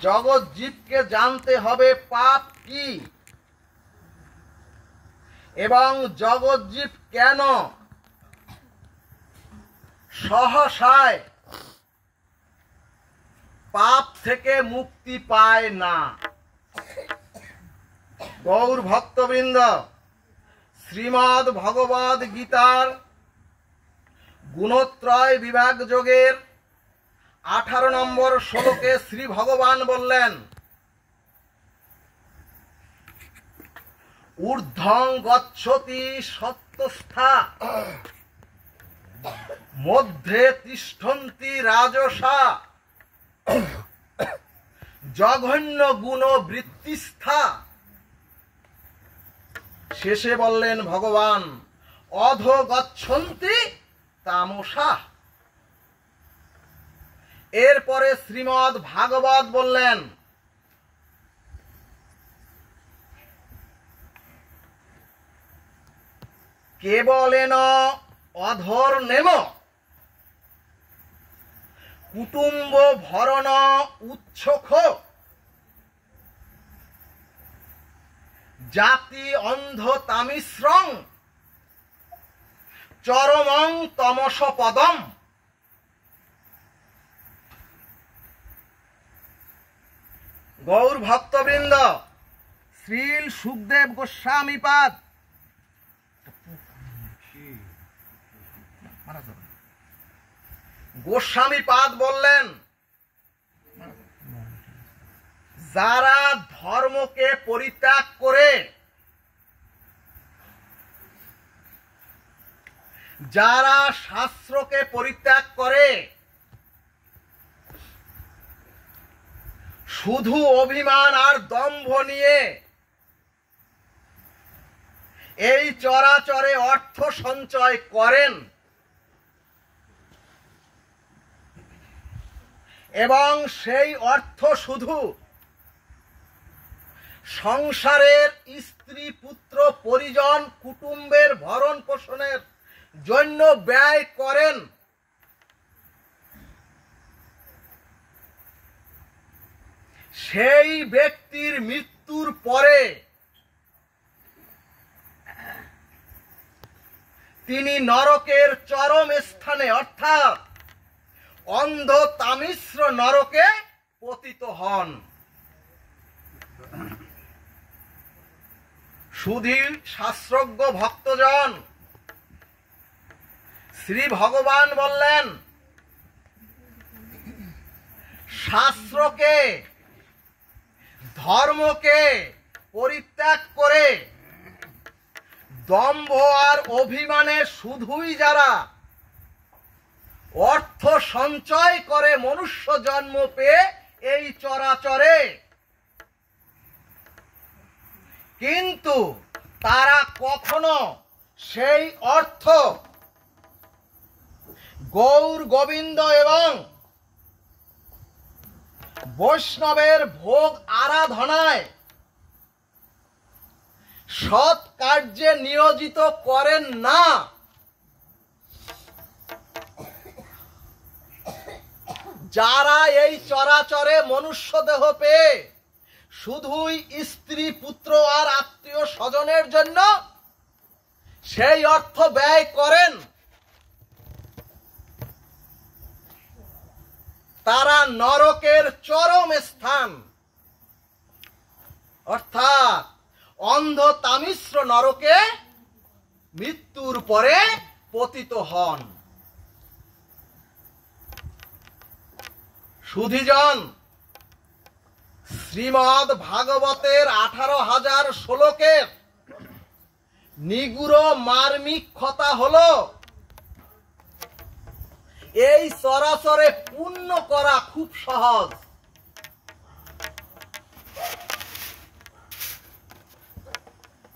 জগৎ জীবকে জানতে হবে পাপ কি এবং জগৎ জীব কেন সহসায় পাপ থেকে মুক্তি পায় না। গৌর ভক্তবৃন্দ, শ্রীমদ্ ভগবদ গীতার গুণত্রয় বিভাগ যোগের 18 নম্বর শ্লোকে শ্রী ভগবান বললেন, ঊর্ধ্বং গচ্ছতি সত্যস্থা মধ্যে তিষ্ঠন্তি রাজসা জঘন্য গুণ বৃত্তিস্থা। শেষে বললেন ভগবান, অধো গচ্ছন্তি তামসা। এরপরে শ্রীমদ্ ভাগবত বললেন, কেবলেন অধর্নেম কুটুম্ব ভরণ উচ্ছখ জাতি অন্ধ তামিশ্রং চরমং তমস পদম। গৌর ভক্তবৃন্দ, শ্রীল সুখদেব গোস্বামীপাদ গোস্বামীপাদ বললেন, যারা ধর্মকে পরিত্যাগ করে, যারা শাস্ত্রকে পরিত্যাগ করে, শুধু অভিমান আর দম্ভ নিয়ে এই চরাচরে অর্থ সঞ্চয় করেন এবং সেই অর্থ শুধু সংসারের স্ত্রী পুত্র পরিজন কুটুম্বের ভরণ পোষণের জন্য ব্যয় করেন, সেই ব্যক্তির মৃত্যুর পরে তিনি নরকের চরম স্থানে অর্থাৎ অন্ধ তামিশ্র নরকে পতিত হন। সুধীর শাস্ত্রজ্ঞ ভক্তজন, শ্রী ভগবান বললেন, শাস্ত্রকে ধর্মকে পরিত্যাগ করে দম্ভ আর অভিমানে শুধুই যারা অর্থ সঞ্চয় করে মনুষ্য জন্ম পেয়ে এই চরাচরে, কিন্তু তারা কখনো সেই অর্থ গৌর গোবিন্দ এবং বৈষ্ণবের ভোগ আরাধনায় সৎ কার্যে নিয়োজিত করেন না। যারা এই চরাচরে মনুষ্য দেহ পেয়ে শুধুই স্ত্রী পুত্র আর আত্মীয় স্বজনের জন্য সেই অর্থ ব্যয় করেন, তারা নরকের চরম স্থান অর্থাৎ অন্ধ তামিশ্র নরকে মৃত্যুর পরে পতিত হন। সুধীজন, শ্রীমদ্ ভাগবতের 18,000 শ্লোকের নিগুড় মার্মিক কথা হলো, এই চরাচরে পুণ্য করা খুব সহজ।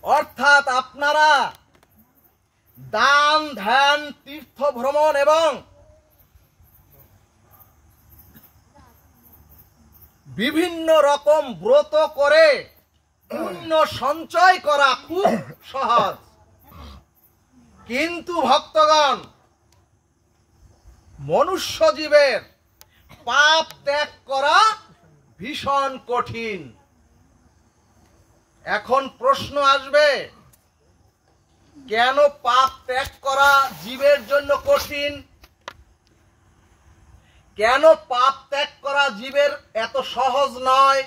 অর্থাৎ আপনারা দান ধ্যান তীর্থ ভ্রমণ এবং বিভিন্ন রকম ব্রত করে পুণ্য সঞ্চয় করা খুব সহজ, কিন্তু ভক্তগণ, মনুষ্য জীবের পাপ ত্যাগ করা ভীষণ কঠিন। এখন প্রশ্ন আসবে, কেন পাপ ত্যাগ করা জীবের জন্য কঠিন? কেন পাপ ত্যাগ করা জীবের এত সহজ নয়?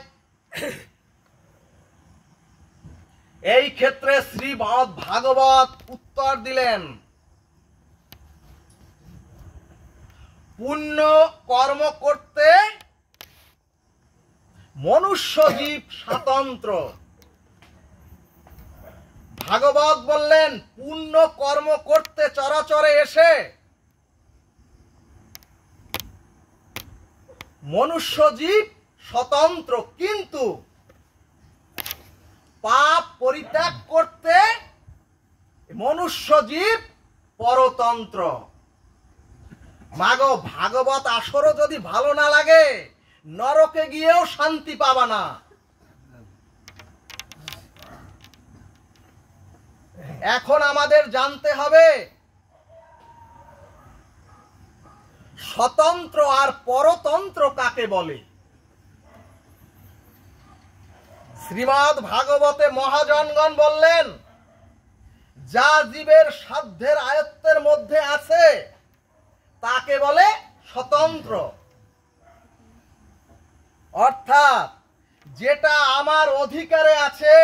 এই ক্ষেত্রে শ্রীমদ্ ভাগবত উত্তর দিলেন, পুণ্য কর্ম করতে মনুষ্য জীব স্বতন্ত্র। ভাগবত বললেন, পুণ্য কর্ম করতে চরাচরে এসে মনুষ্য জীব স্বতন্ত্র, কিন্তু পাপ পরিত্যাগ করতে মনুষ্য জীব পরতন্ত্র। মাগো, ভাগবত আসরও যদি ভালো না লাগে, নরকে গিয়েও শান্তি পাবা না। এখন আমাদের জানতে হবে স্বতন্ত্র আর পরতন্ত্র কাকে বলে। শ্রীমদ্ ভাগবতে মহাজনগণ বললেন, যা জীবের সাধ্যের আয়ত্তের মধ্যে আছে তাকে বলে স্বতন্ত্র। অর্থাৎ যেটা আমার অধিকারে আছে,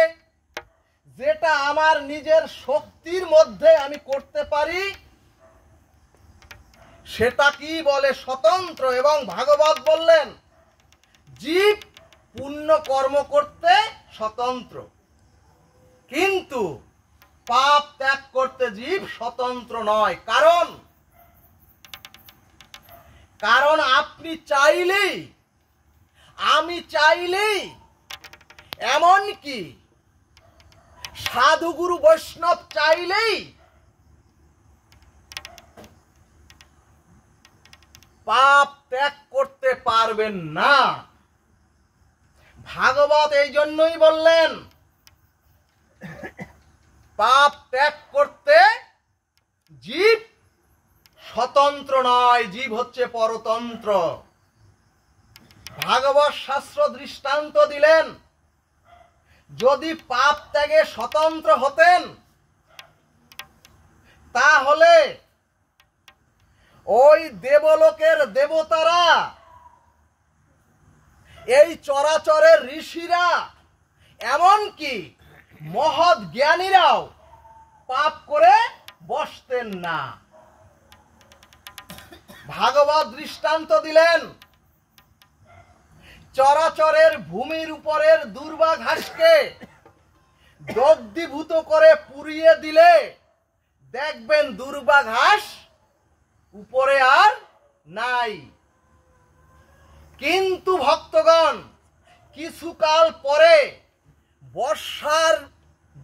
যেটা আমার নিজের শক্তির মধ্যে আমি করতে পারি, সেটা কি বলে স্বতন্ত্র। এবং ভাগবত বললেন, জীব পুণ্য কর্ম করতে স্বতন্ত্র, কিন্তু পাপ ত্যাগ করতে জীব স্বতন্ত্র নয়। কারণ আপনি চাইলেই, আমি চাইলেই, এমনকি সাধু গুরু বৈষ্ণব চাইলেই পাপ ত্যাগ করতে পারবেন না। ভাগবত এই জন্যই বললেন, পাপ ত্যাগ করতে জীব স্বতন্ত্র নয়, জীব হচ্ছে পরতন্ত্র। ভাগবত শাস্ত্র দৃষ্টান্ত দিলেন, যদি পাপ ত্যাগে স্বতন্ত্র হতেন, তাহলে ওই দেবলোকের দেবতারা, এই চরাচরের ঋষিরা, এমনকি মহৎ জ্ঞানীরাও পাপ করে বসতেন না। ভাগবত দৃষ্টান্ত দিলেন, চরাচরের ভূমির উপরের দুর্বা ঘাসকে দগ্ধীভূত করে পুড়িয়ে দিলে দেখবেন দুর্বা ঘাস উপরে আর নাই। কিন্তু ভক্তগণ, কিছুকাল পরে বর্ষার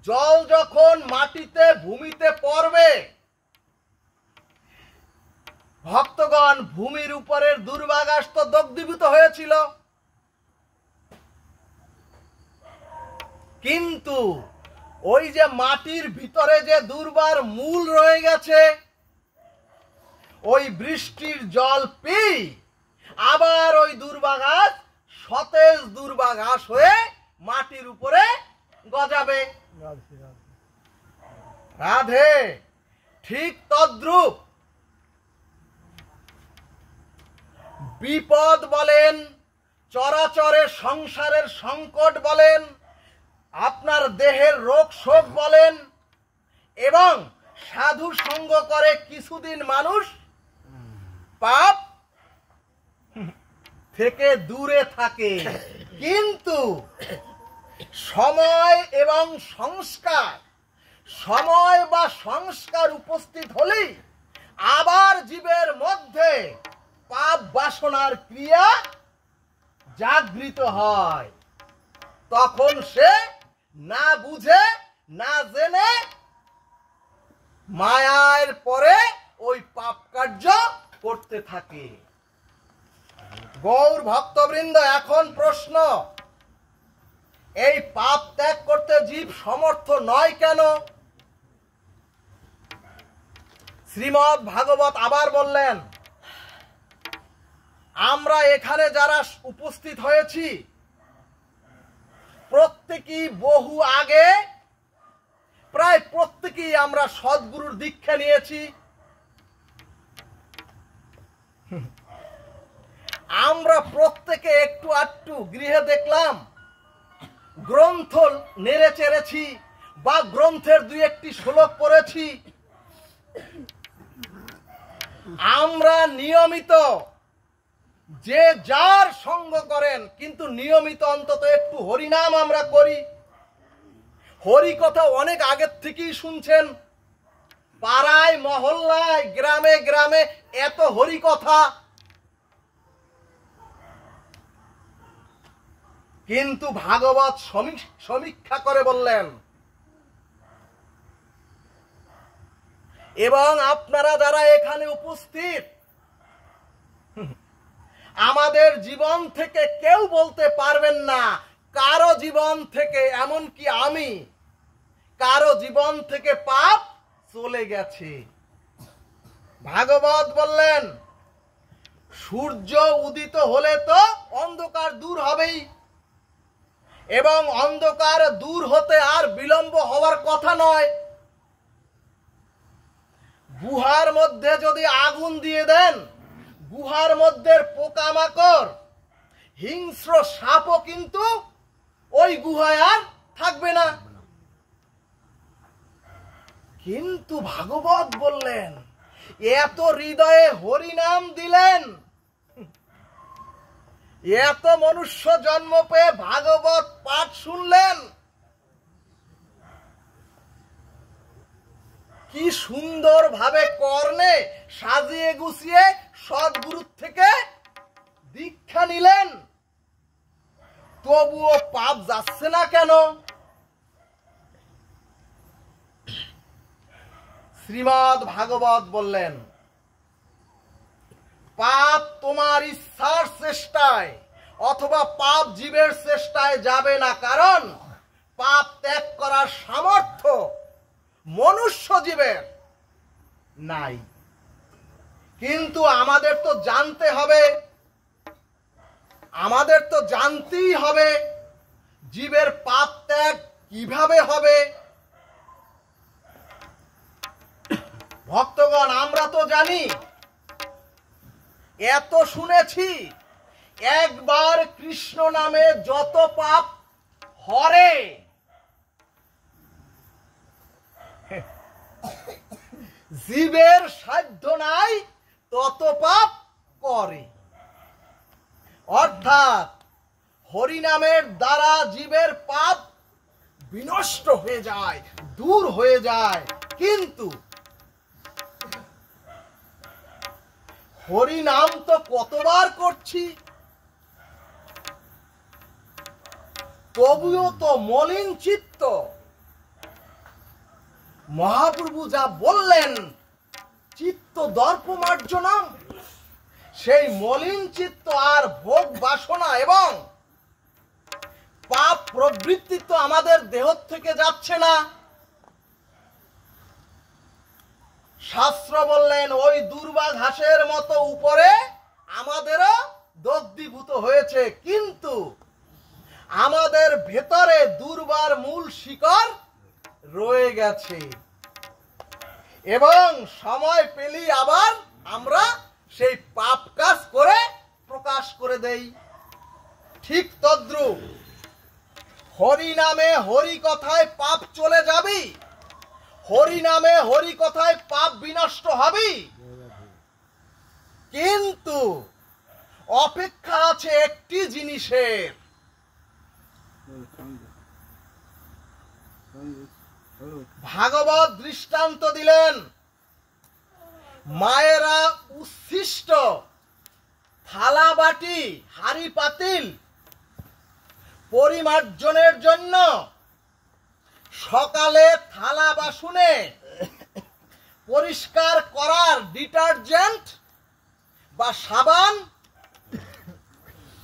জল যখন মাটিতে ভূমিতে পড়বে, ভক্তগণ, ভূমির উপরের দুর্বা ঘাস তো দগ্ধীভূত হয়েছিল, কিন্তু ওই যে মাটির ভিতরে যে দুর্বার মূল রয়ে গেছে, ওই বৃষ্টির জল পেয়ে আবার ওই দুর্বা ঘাস সতেজ দুর্বা ঘাস হয়ে মাটির উপরে গজাবে। রাধে। ঠিক তদ্রূপ বিপদ বলেন, চরাচরের সংসারের সংকট বলেন, আপনার দেহের রোগ শোক বলেন, এবং সাধু সঙ্গ করে কিছুদিন মানুষ পাপ থেকে দূরে থাকে, কিন্তু সময় এবং সংস্কার, সময় বা সংস্কার উপস্থিত হলেই আবার জীবের মধ্যে পাপ বাসনার ক্রিয়া জাগৃত হয়। তখন সে না বুঝে না জেনে মায়ার পরে ওই পাপ কার্য করতে থাকে। গৌর ভক্তবৃন্দ, এখন প্রশ্ন, এই পাপ ত্যাগ করতে জীব সমর্থ নয় কেন? শ্রীমদ্ ভাগবত আবার বললেন, আমরা এখানে যারা উপস্থিত হয়েছি প্রত্যেকেই বহু আগে প্রায় প্রত্যেকেই আমরা সদ্গুরুর দীক্ষা নিয়েছি। আমরা প্রত্যেকে একটু আধটু গৃহে দেখলাম গ্রন্থ নেড়ে চেড়েছি বা গ্রন্থের দুই একটি শ্লোক পড়েছি। আমরা নিয়মিত যে যার সঙ্গ করেন, কিন্তু নিয়মিত অন্তত একটু হরিনাম আমরা করি। হরি কথা অনেক আগের থেকেই শুনছেন, পাড়ায় মহল্লায় গ্রামে গ্রামে এত হরি কথা। কিন্তু ভাগবত সমীক্ষা করে বললেন, এবং আপনারা যারা এখানে উপস্থিত, আমাদের জীবন থেকে কেউ বলতে পারবেন না কারো জীবন থেকে, এমনকি আমি, কারো জীবন থেকে পাপ চলে গেছে। ভাগবত বললেন সূর্য উদিত হলে তো অন্ধকার দূর হবেই, এবং অন্ধকার দূর হতে আর বিলম্ব হওয়ার কথা নয়। গুহার মধ্যে যদি আগুন দিয়ে দেন, গুহার মধ্যে পোকামাকড় হিংস্র সাপও কিন্তু ওই গুহায় আর থাকবে না। কিন্তু ভাগবত বললেন, এত হৃদয়ে হরিনাম দিলেন, এত মনুষ্য জন্ম পেয়ে ভাগবত পাঠ শুনলেন, কি সুন্দর ভাবে কর্ণে সাজিয়ে গুছিয়ে সদ্গুরুর থেকে দীক্ষা নিলেন, তবুও পাপ যাচ্ছে না কেন? শ্রীমদ্ ভাগবত বললেন, পাপ তোমার ইচ্ছার চেষ্টায় অথবা পাপ জীবের চেষ্টায় যাবে না, কারণ পাপ ত্যাগ করার সামর্থ্য মনুষ্য জীবের নাই। কিন্তু আমাদের তো জানতে হবে, আমাদের তো জানতেই হবে জীবের পাপ ত্যাগ কিভাবে হবে। ভক্তগণ, আমরা তো জানি, এত শুনেছি, একবার কৃষ্ণ নামে যত পাপ হরে, জীবের সাধ্য নাই তত পাপ করে। অর্থাৎ হরিনামের দ্বারা জীবের পাপ বিনষ্ট হয়ে যায়, দূর হয়ে যায়। কিন্তু হরিনাম তো কতবার করছি, তবুও তো মলিন চিত্ত। মহাপ্রভু যা বললেন চিত্ত দর্পমার্জনম, সেই মলিন চিত্ত আর ভোগ বাসনা এবং পাপ প্রবৃত্তি তো আমাদের দেহ থেকে যাচ্ছে না। শাস্ত্র বললেন ওই দুর্বা ঘাসের মতো উপরে আমাদেরও দগ্ধীভূত হয়েছে, কিন্তু আমাদের ভেতরে দুর্বার মূল শিকড় রয়ে গেছে, এবং সময় পেলেই আবার আমরা সেই পাপ কাজ করে প্রকাশ করে দেই। ঠিক তদ্রূপ হরি নামে হরি কথায় পাপ চলে যাবি, হরি নামে হরি কথায় পাপ বিনষ্ট হবি, কিন্তু অপেক্ষা আছে একটি জিনিসের। ভাগবত দৃষ্টান্ত দিলেন, মায়েরা উচ্ছিষ্ট থালা বাটি হাঁড়ি পাতিল পরিমার্জনের জন্য সকালে থালা বাসনে পরিষ্কার করার ডিটারজেন্ট বা সাবান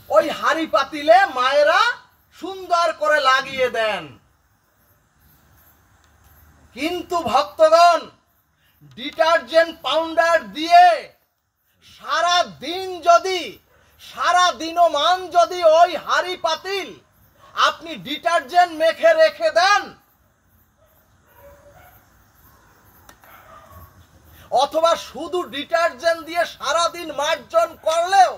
ওই হাঁড়ি পাতিলে মায়েরা সুন্দর করে লাগিয়ে দেন। কিন্তু ভক্তগণ, ডিটারজেন্ট পাউডার দিয়ে সারা দিনও মান যদি ওই হাঁড়ি পাতিল আপনি ডিটারজেন্ট মেখে রেখে দেন, অথবা শুধু ডিটারজেন্ট দিয়ে সারাদিন মার্জন করলেও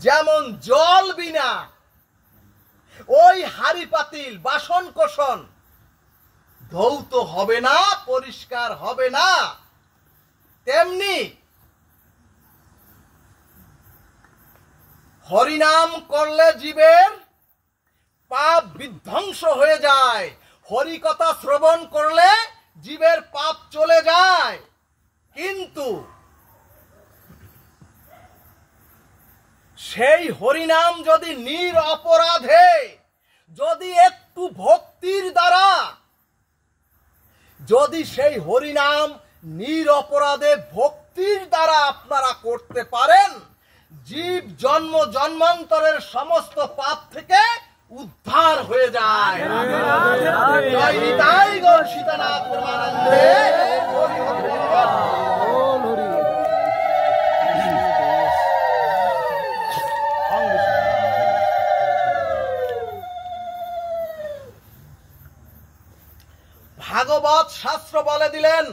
যেমন জল বিনা ওই হাড়ি পাতিল বাসন কোসন ধৌত হবে না, পরিষ্কার হবে না, তেমনি হরিনাম করলে জীবের পাপ বিধ্বংস হয়ে যায়। হরিকথা শ্রবণ করলে জীবের পাপ চলে যায়। কিন্তু সেই হরিনাম যদি নিরপরাধে, যদি একটু ভক্তির দ্বারা, যদি সেই হরিনাম নিরপরাধে ভক্তির দ্বারা আপনারা করতে পারেন, জীব জন্ম জন্মান্তরের সমস্ত পাপ থেকে উদ্ধার হয়ে যায়। জয় নিতাই গৌর সীতানাথ প্রেমানন্দে। ভাগবত শাস্ত্র বলে দিলেন,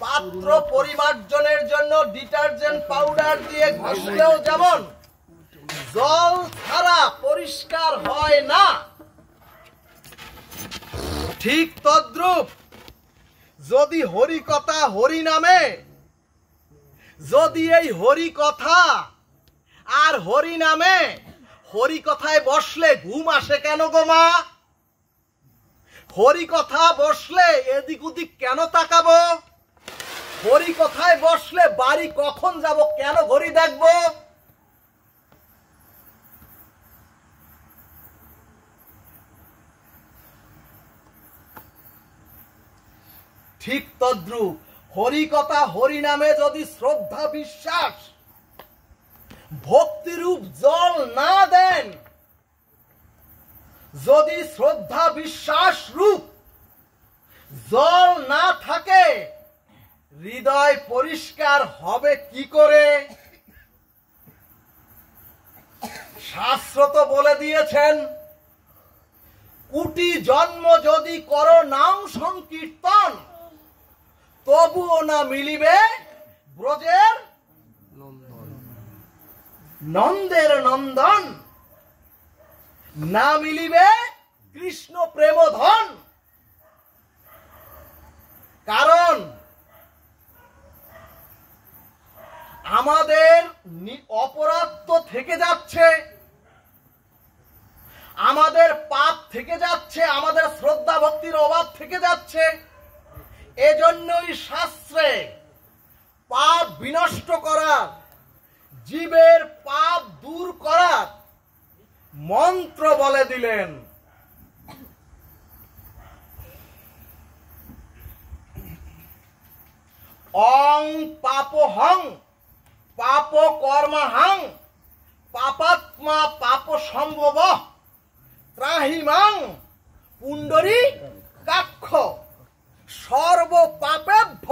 পাত্র পরিমার্জনের জন্য ডিটারজেন্ট পাউডার দিয়ে ঘষলেও যেমন জল ছাড়া পরিষ্কার হয় না, ঠিক তদ্রূপ যদি হরিকথা হরি নামে, যদি এই হরিকথা আর হরি নামে, হরিকথায় বসলে ঘুম আসে কেন গো মা? হরিকথা বসলে এদিক ওদিক কেন তাকাবো? হরিকথায় বসলে বাড়ি কখন যাব কেন ঘড়ি দেখবো? ঠিক তদ্রূপ হরিকথা হরি নামে যদি শ্রদ্ধা বিশ্বাস ভক্তিরূপ জল না দেন, যদি শ্রদ্ধা বিশ্বাস রূপ জল না থাকে, হৃদয় পরিষ্কার হবে কি করে? শাস্ত্র তো বলে দিয়েছেন, কোটি জন্ম যদি করো নাম সংকীর্তন, তবুও না মিলিবে ব্রজের নন্দের নন্দন, না মিলিবে কৃষ্ণ প্রেমধন। কারণ আমাদের অপরাধ তো থেকে যাচ্ছে, আমাদের পাপ থেকে যাচ্ছে, আমাদের শ্রদ্ধা ভক্তির অভাব থেকে যাচ্ছে। এজন্যই শাস্ত্রে পাপ বিনষ্ট করার, জীবের পাপ দূর করার মন্ত্র বলে দিলেন। অং পাপহং পাপ কর্মহং পাপাত্মা পাপ সম্ভব ত্রাহিমাং পুণ্ডরী কাক্ষ সর্ব পাপেভ্য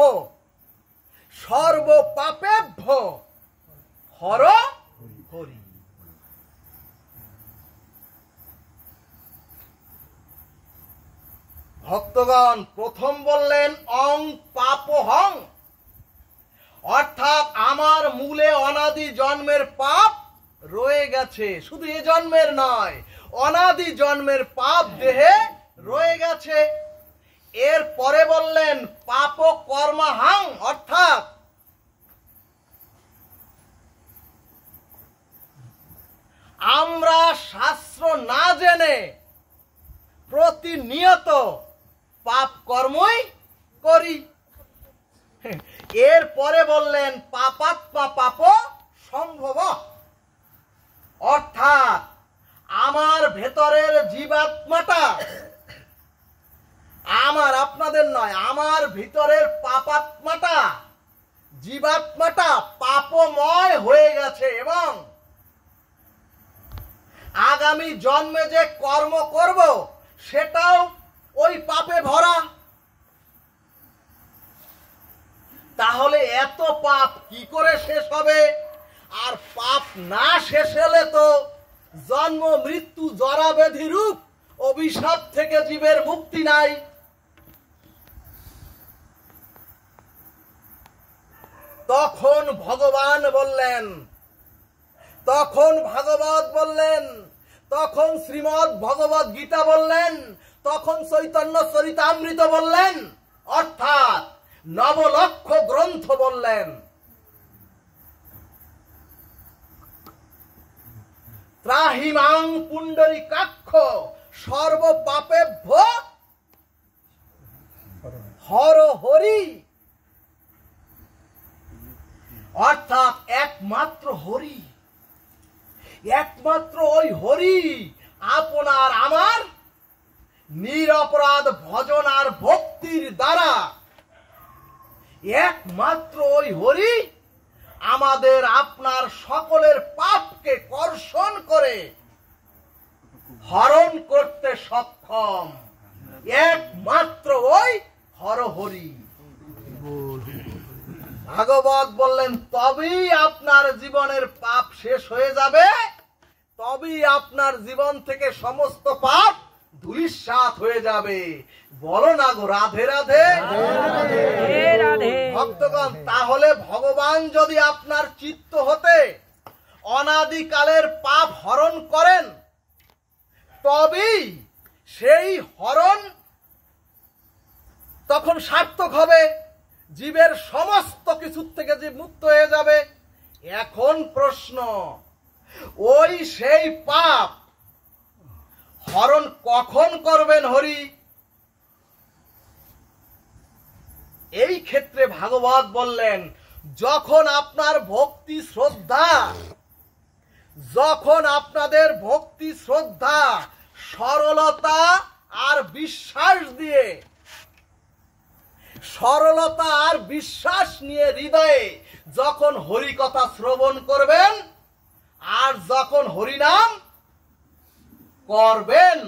হর হরি। ভক্তগণ, প্রথম বললেন অং পাপহং, অর্থাৎ আমার মূলে অনাদি জন্মের পাপ রয়ে গেছে। শুধু এ জন্মের নয়, অনাদি জন্মের পাপ দেহে রয়ে গেছে। এর পরে বললেন পাপ কর্মহাং, অর্থাৎ আমরা শাস্ত্র না জেনে প্রতিনিয়ত পাপ কর্মই করি। এর পরে বললেন পাপাত্মা পাপ সম্ভব, অর্থাৎ আমার ভেতরের জীবাত্মাটা, আমার আপনাদের নয়, আমার ভিতরের পাপাত্মাটা, জীবাত্মাটা পাপময় হয়ে গেছে এবং আগামী জন্মে যে কর্ম করব সেটাও ওই পাপে ভরা। তাহলে এত পাপ কি করে শেষ হবে? আর পাপ না শেষ হলে তো জন্ম মৃত্যু জরা ব্যাধি রূপ অভিশাপ থেকে জীবের মুক্তি নাই। তখন ভগবান বললেন, তখন ভাগবত বললেন, তখন শ্রীমদ্ ভগবত গীতা বললেন, তখন চৈতন্য চরিতামৃত বললেন, অর্থাৎ নবলক্ষ গ্রন্থ বললেন। ত্রাহিমাং পুণ্ডরীকাক্ষ সর্ব পাপেভ্য হর হরি, অর্থাৎ একমাত্র হরি, একমাত্র ওই হরি আপনার আমার নিরপরাধ ভজন আর ভক্তির দ্বারা, একমাত্র ওই হরি আমাদের আপনার সকলের পাপকে কর্ষণ করে হরণ করতে সক্ষম, একমাত্র ওই হরহরি। ভাগবত বললেন তবেই আপনার জীবনের পাপ শেষ হয়ে যাবে, তবেই আপনার জীবন থেকে সমস্ত পাপ ধূলিসাৎ হয়ে যাবে। বলো না গো রাধে রাধে। ভক্তগণ, তাহলে ভগবান যদি আপনার চিত্ত হতে অনাদিকালের পাপ হরণ করেন, তবেই সেই হরণ তখন সার্থক হবে, জীবের সমস্ত কিছুর থেকে জীব মুক্ত হয়ে যাবে। এখন প্রশ্ন, ওই সেই পাপ হরণ কখন করবেন হরি? এই ক্ষেত্রে ভাগবত বললেন, যখন আপনার ভক্তি শ্রদ্ধা, যখন আপনাদের ভক্তি শ্রদ্ধা সরলতা আর বিশ্বাস দিয়ে, সরলতা আর বিশ্বাস নিয়ে হৃদয়ে যখন হরি কথা শ্রবণ করবেন আর যখন হরিনাম করবেন।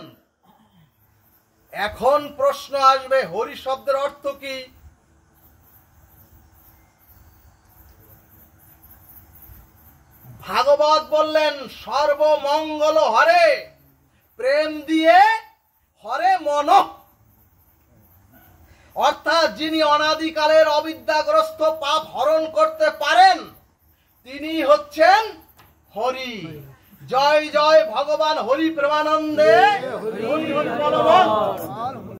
এখন প্রশ্ন আসবে, হরি শব্দের অর্থ কি? ভাগবত বললেন সর্বমঙ্গল হরে, প্রেম দিয়ে হরে মন, অর্থাৎ যিনি অনাদিকালের অবিদ্যাগ্রস্ত পাপ হরণ করতে পারেন তিনি হচ্ছেন হরি। জয় জয় ভগবান হরি প্রেমানন্দে। হরি হরি বল।